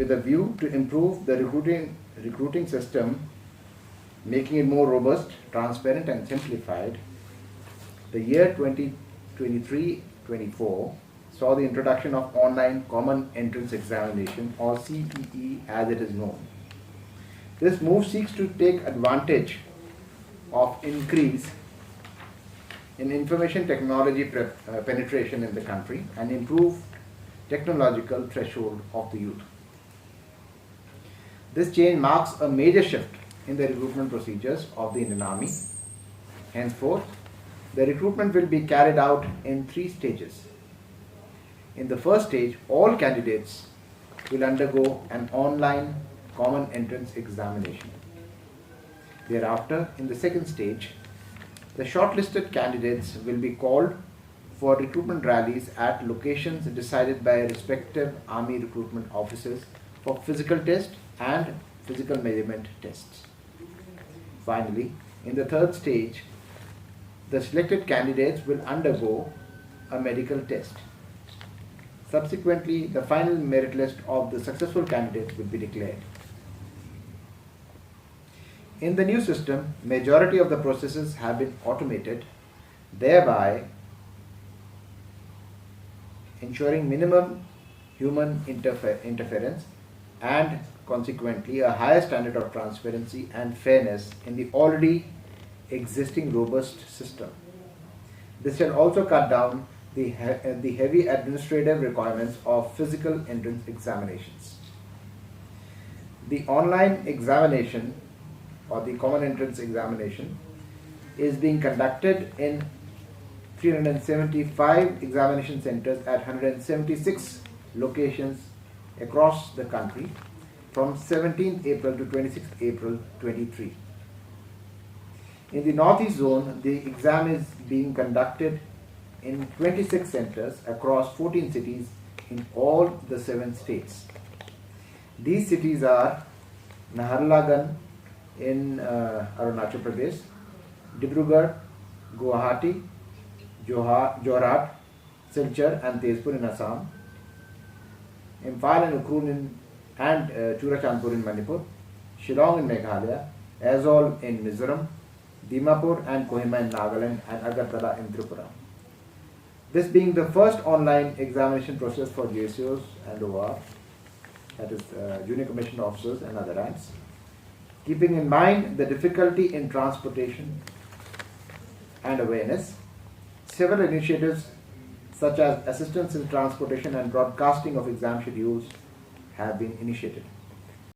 with a view to improve the recruiting system, making it more robust, transparent and simplified. The year 2023-24 saw the introduction of Online Common Entrance Examination, or CCE as it is known. This move seeks to take advantage of increase in information technology penetration in the country and improve technological threshold of the youth. This change marks a major shift in the recruitment procedures of the Indian Army. Henceforth, the recruitment will be carried out in 3 stages. In the first stage, all candidates will undergo an online common entrance examination. Thereafter, in the second stage, the shortlisted candidates will be called for recruitment rallies at locations decided by respective Army recruitment officers for physical test and physical measurement tests. Finally, in the third stage, the selected candidates will undergo a medical test. Subsequently, the final merit list of the successful candidates will be declared. In the new system, majority of the processes have been automated, thereby ensuring minimum human interference and consequently a higher standard of transparency and fairness in the already existing robust system. This shall also cut down the heavy administrative requirements of physical entrance examinations. The online examination or the common entrance examination is being conducted in 375 examination centers at 176 locations across the country from 17th April to 26th April 23. In the Northeast Zone, the exam is being conducted in 26 centers across 14 cities in all the 7 states. These cities are Naharlagan in Arunachal Pradesh, Dibrugarh, Guwahati, Jorhat, Silchar and Tezpur in Assam, Imphal and Ukhrul and Churachandpur in Manipur, Shillong in Meghalaya, Aizawl in Mizoram, Dimapur and Kohima in Nagaland, and Agartala in Tripura. This being the first online examination process for JSOs and OR, that is Junior Commissioned Officers and other ranks. Keeping in mind the difficulty in transportation and awareness, several initiatives such as assistance in transportation and broadcasting of exam schedules have been initiated.